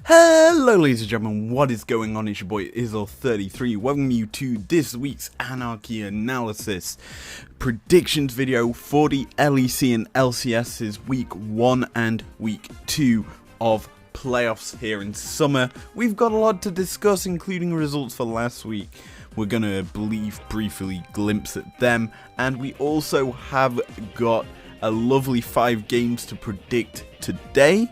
Hello ladies and gentlemen, what is going on? It's your boy Izlo33, welcoming you to this week's Anarchy Analysis predictions video for the LEC and LCS's week 1 and week 2 of playoffs here in summer. We've got a lot to discuss, including results for last week. We're going to briefly glimpse at them, and we also have got a lovely 5 games to predict today.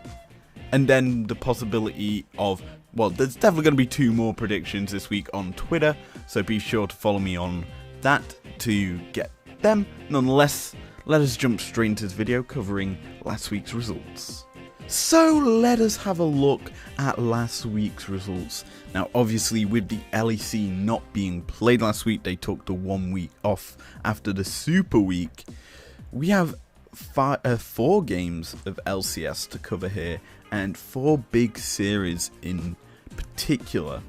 And then the possibility of, well, there's definitely going to be 2 more predictions this week on Twitter, so be sure to follow me on that to get them. Nonetheless, let us jump straight into this video covering last week's results. So let us have a look at last week's results. Now obviously with the LEC not being played last week, they took the 1 week off after the Super Week. We have 4 games of LCS to cover here, and 4 big series in particular.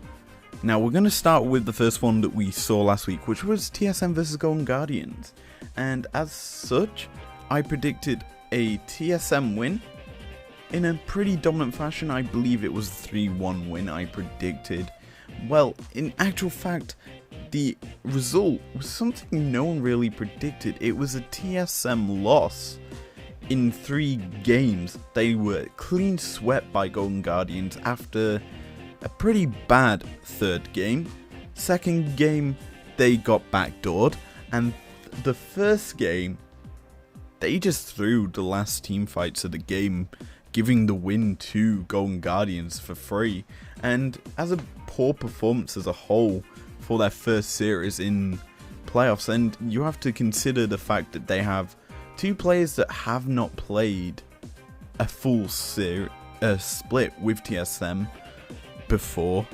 Now we're going to start with the first one that we saw last week, which was TSM versus Golden Guardians, and as such I predicted a TSM win in a pretty dominant fashion. I believe it was a 3-1 win I predicted. Well, in actual fact, the result was something no one really predicted. It was a TSM loss. In 3 games, they were clean swept by Golden Guardians after a pretty bad 3rd game. 2nd game, they got backdoored, and the 1st game, they just threw the last team fights of the game, giving the win to Golden Guardians for free. And as a poor performance as a whole for their first series in playoffs, and you have to consider the fact that they have 2 players that have not played a full split with TSM before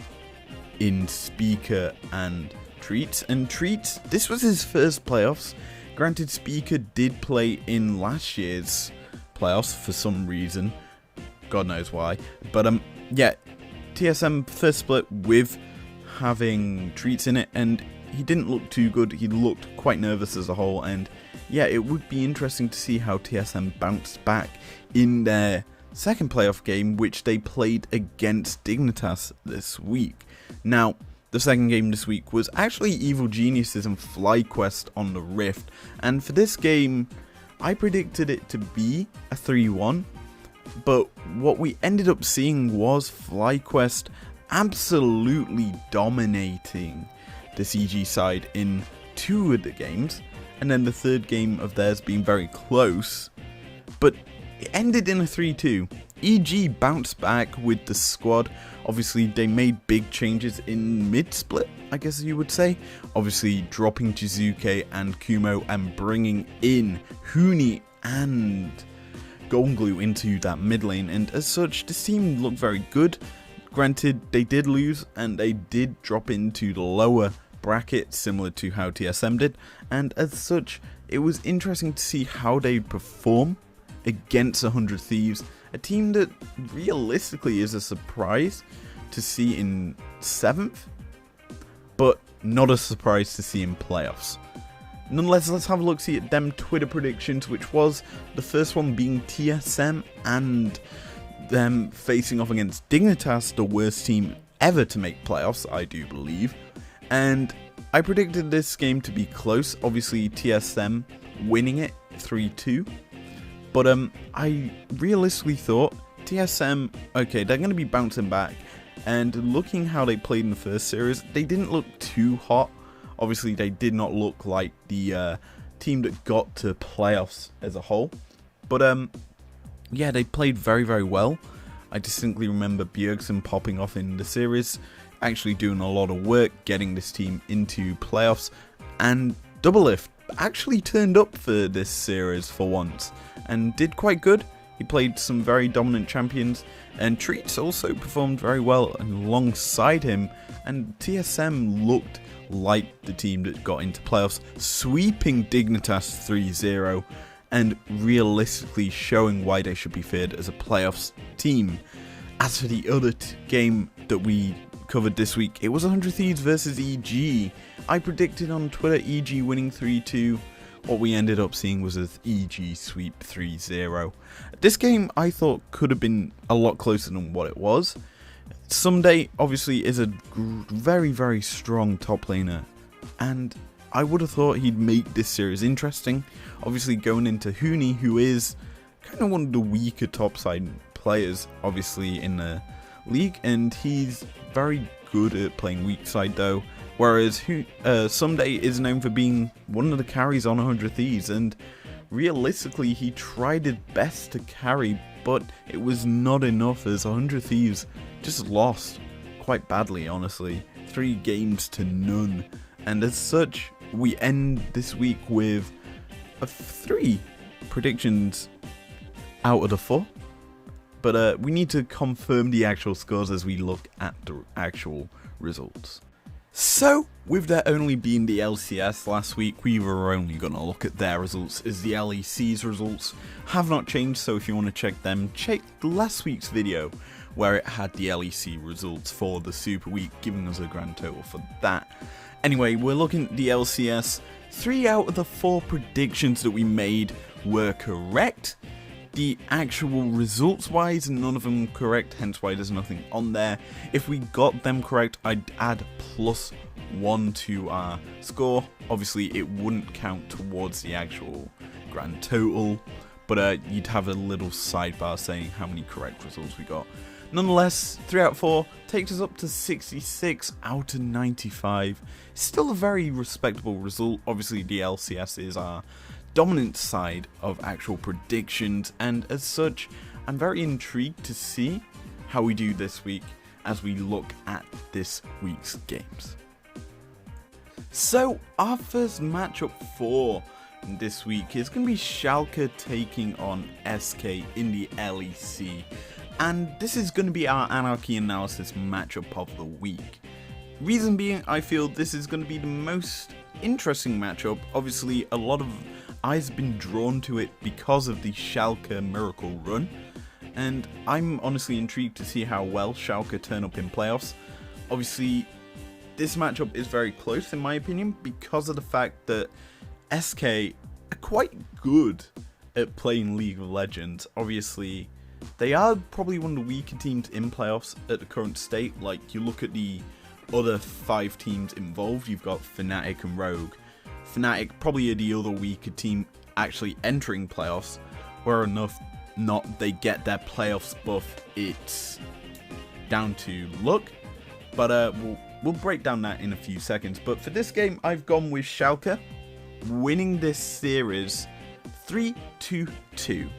in Speaker and Treats. And Treats, this was his first playoffs. Granted, Speaker did play in last year's playoffs for some reason. God knows why. But yeah, TSM first split with having Treats in it, and he didn't look too good. He looked quite nervous as a whole, and yeah, it would be interesting to see how TSM bounced back in their 2nd playoff game, which they played against Dignitas this week. Now, the 2nd game this week was actually Evil Geniuses and FlyQuest on the Rift, and for this game, I predicted it to be a 3-1, but what we ended up seeing was FlyQuest absolutely dominating the CG side in 2 of the games, and then the 3rd game of theirs being very close, but it ended in a 3-2. EG bounced back with the squad. Obviously they made big changes in mid-split, I guess you would say. Obviously dropping Jizuke and Kumo and bringing in Huni and Golden Glue into that mid lane, and as such this team looked very good. Granted, they did lose and they did drop into the lower bracket, similar to how TSM did, and as such it was interesting to see how they perform against 100 Thieves, a team that realistically is a surprise to see in 7th, but not a surprise to see in playoffs. Nonetheless, let's have a look see at them Twitter predictions, which was the first one being TSM and them facing off against Dignitas, the worst team ever to make playoffs, I do believe. And I predicted this game to be close, obviously TSM winning it 3-2. But I realistically thought TSM, okay, they're going to be bouncing back. And looking how they played in the first series, they didn't look too hot. Obviously they did not look like the team that got to playoffs as a whole. But yeah, they played very, very well. I distinctly remember Bjergsen popping off in the series, actually doing a lot of work getting this team into playoffs, and Doublelift actually turned up for this series for once and did quite good. He played some very dominant champions, and Treats also performed very well alongside him, and TSM looked like the team that got into playoffs, sweeping Dignitas 3-0 and realistically showing why they should be feared as a playoffs team. As for the other game that we covered this week, it was 100 Thieves versus EG. I predicted on Twitter EG winning 3-2. What we ended up seeing was an EG sweep 3-0. This game I thought could have been a lot closer than what it was. Someday obviously is a very, very strong top laner, and I would have thought he'd make this series interesting. Obviously going into Huni, who is kind of one of the weaker topside players obviously in the league, and he's very good at playing weak side though, whereas Someday is known for being one of the carries on 100 Thieves, and realistically he tried his best to carry, but it was not enough, as 100 Thieves just lost quite badly, honestly. 3 games to none, and as such we end this week with 3 predictions out of the 4. But we need to confirm the actual scores as we look at the actual results. So, with there only being the LCS last week, we were only going to look at their results, as the LEC's results have not changed. So if you want to check them, check last week's video where it had the LEC results for the Super Week, giving us a grand total for that. Anyway, we're looking at the LCS. 3 out of the 4 predictions that we made were correct. The actual results wise, none of them correct, hence why there's nothing on there. If we got them correct, I'd add +1 to our score. Obviously it wouldn't count towards the actual grand total, but you'd have a little sidebar saying how many correct results we got. Nonetheless, 3 out of 4 takes us up to 66 out of 95. Still a very respectable result. Obviously the LCS is our dominant side of actual predictions, and as such I'm very intrigued to see how we do this week as we look at this week's games. So our first matchup for this week is going to be Schalke taking on SK in the LEC, and this is going to be our Anarchy Analysis matchup of the week. Reason being, I feel this is going to be the most interesting matchup. Obviously a lot of eyes have been drawn to it because of the Schalke miracle run, and I'm honestly intrigued to see how well Schalke turn up in playoffs. Obviously this matchup is very close in my opinion because of the fact that SK are quite good at playing League of Legends. Obviously they are probably one of the weaker teams in playoffs at the current state. Like, you look at the other 5 teams involved, you've got Fnatic and Rogue. Fnatic probably are the other weaker team actually entering playoffs. Where enough not they get their playoffs buff, it's down to luck. But we'll break down that in a few seconds. But for this game, I've gone with Schalke winning this series 3-2.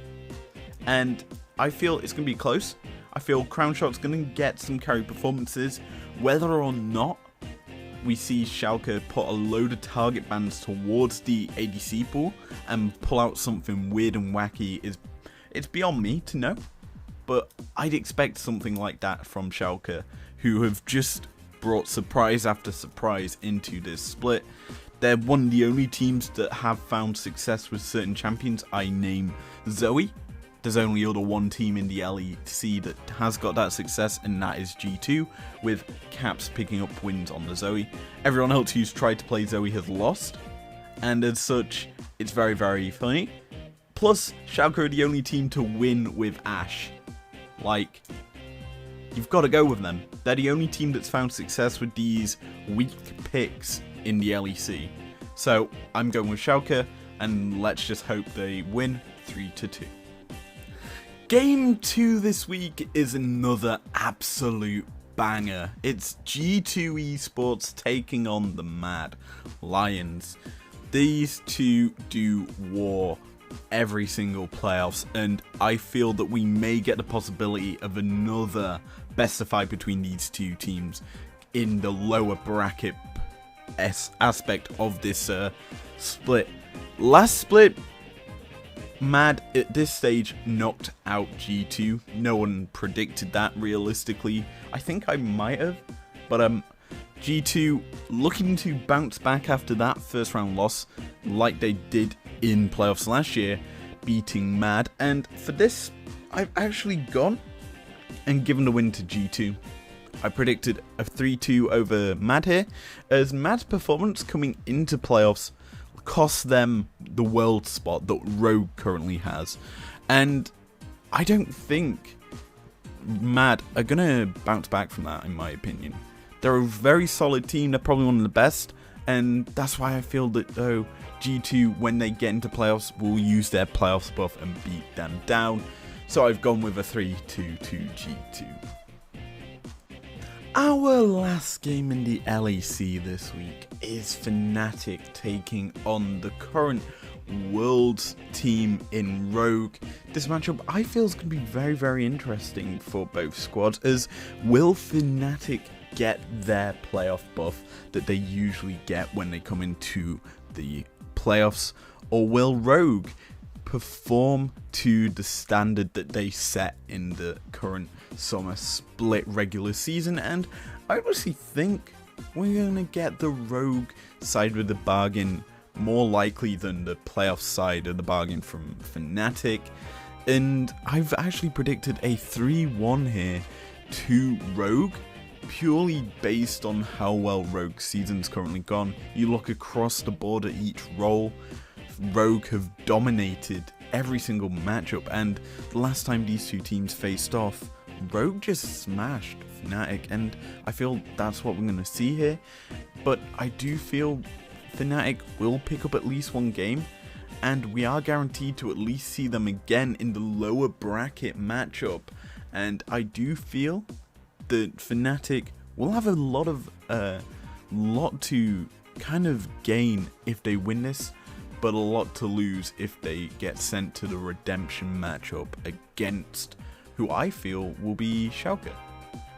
And I feel it's going to be close. I feel Crownshot's going to get some carry performances. Whether or not we see Schalke put a load of target bans towards the ADC pool and pull out something weird and wacky, it's beyond me to know. But I'd expect something like that from Schalke, who have just brought surprise after surprise into this split. They're one of the only teams that have found success with certain champions. I name Zoe. There's only other one team in the LEC that has got that success, and that is G2, with Caps picking up wins on the Zoe. Everyone else who's tried to play Zoe has lost, and as such, it's very, very funny. Plus, Schalke are the only team to win with Ashe. Like, you've got to go with them. They're the only team that's found success with these weak picks in the LEC. So, I'm going with Schalke, and let's just hope they win 3-2. Game 2 this week is another absolute banger. It's G2 Esports taking on the Mad Lions. These two do war every single playoffs, and I feel that we may get the possibility of another best of 5 between these two teams in the lower bracket aspect of this split. Last split, Mad at this stage knocked out G2. No one predicted that realistically. I think I might have, but G2 looking to bounce back after that first round loss like they did in playoffs last year, beating Mad. And for this, I've actually gone and given the win to G2. I predicted a 3-2 over Mad here, as Mad's performance coming into playoffs cost them the world spot that Rogue currently has. And I don't think Mad are going to bounce back from that, in my opinion. They're a very solid team. They're probably one of the best. And that's why I feel that, though, G2, when they get into playoffs, will use their playoffs buff and beat them down. So I've gone with a 3-2 to G2. Our last game in the LEC this week is Fnatic taking on the current Worlds team in Rogue. This matchup I feel is going to be very, very interesting for both squads, as will Fnatic get their playoff buff that they usually get when they come into the playoffs, or will Rogue perform to the standard that they set in the current summer split regular season? And I honestly think we're going to get the Rogue side with the bargain more likely than the playoff side of the bargain from Fnatic. And I've actually predicted a 3-1 here to Rogue, purely based on how well Rogue's season's currently gone. You look across the board at each role, Rogue have dominated every single matchup, and the last time these two teams faced off, Rogue just smashed Fnatic, and I feel that's what we're going to see here. But I do feel Fnatic will pick up at least one game, and we are guaranteed to at least see them again in the lower bracket matchup. And I do feel that Fnatic will have a lot to kind of gain if they win this, but a lot to lose if they get sent to the redemption matchup against who I feel will be Schalke.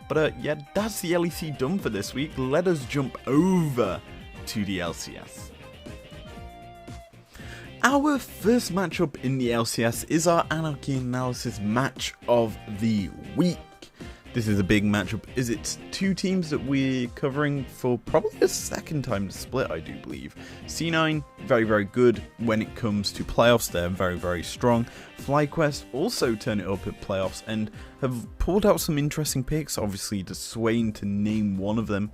But yeah, that's the LEC done for this week. Let us jump over to the LCS. Our first matchup in the LCS is our Anarchy Analysis match of the week. This is a big matchup, as it's two teams that we're covering for probably the second time to split, I do believe. C9, very, very good when it comes to playoffs. They're very, very strong. FlyQuest also turn it up at playoffs and have pulled out some interesting picks, obviously to Swain to name one of them.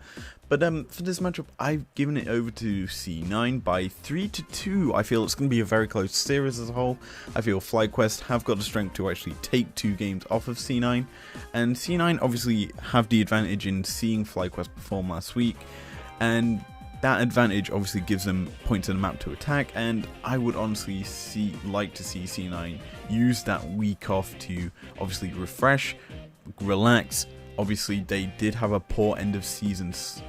But for this matchup, I've given it over to C9 by 3-2. I feel it's going to be a very close series as a whole. I feel FlyQuest have got the strength to actually take 2 games off of C9. And C9 obviously have the advantage in seeing FlyQuest perform last week. And that advantage obviously gives them points on the map to attack. And I would honestly like to see C9 use that week off to obviously refresh, relax. Obviously, they did have a poor end of seasons.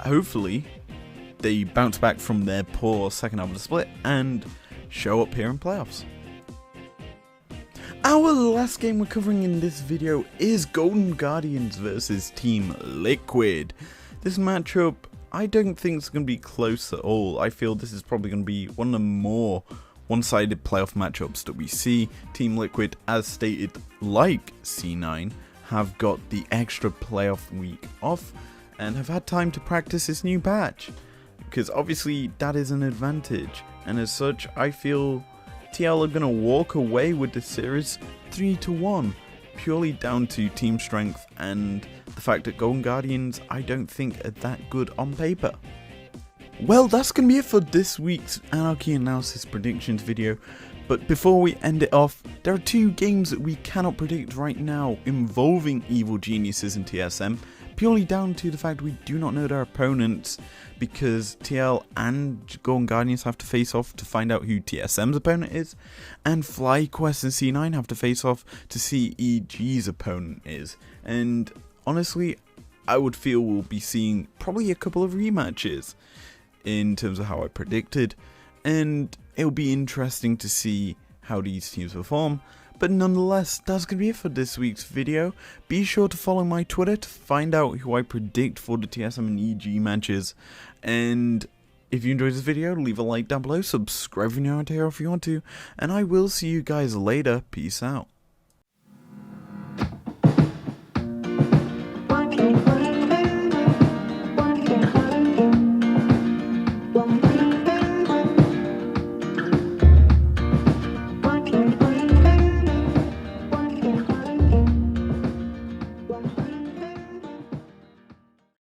Hopefully, they bounce back from their poor second half of the split and show up here in playoffs. Our last game we're covering in this video is Golden Guardians versus Team Liquid. This matchup, I don't think it's going to be close at all. I feel this is probably going to be one of the more one-sided playoff matchups that we see. Team Liquid, as stated, like C9, have got the extra playoff week off and have had time to practice this new patch, because obviously that is an advantage, and as such I feel TL are going to walk away with the series 3-1, purely down to team strength and the fact that Golden Guardians I don't think are that good on paper. Well, that's going to be it for this week's Anarchy Analysis predictions video. But before we end it off, there are 2 games that we cannot predict right now involving Evil Geniuses and TSM, purely down to the fact we do not know their opponents, because TL and Golden Guardians have to face off to find out who TSM's opponent is, and FlyQuest and C9 have to face off to see EG's opponent is. And honestly, I would feel we'll be seeing probably a couple of rematches in terms of how I predicted, and it'll be interesting to see how these teams perform. But nonetheless, that's going to be it for this week's video. Be sure to follow my Twitter to find out who I predict for the TSM and EG matches. And if you enjoyed this video, leave a like down below, subscribe if you're not here if you want to, and I will see you guys later. Peace out.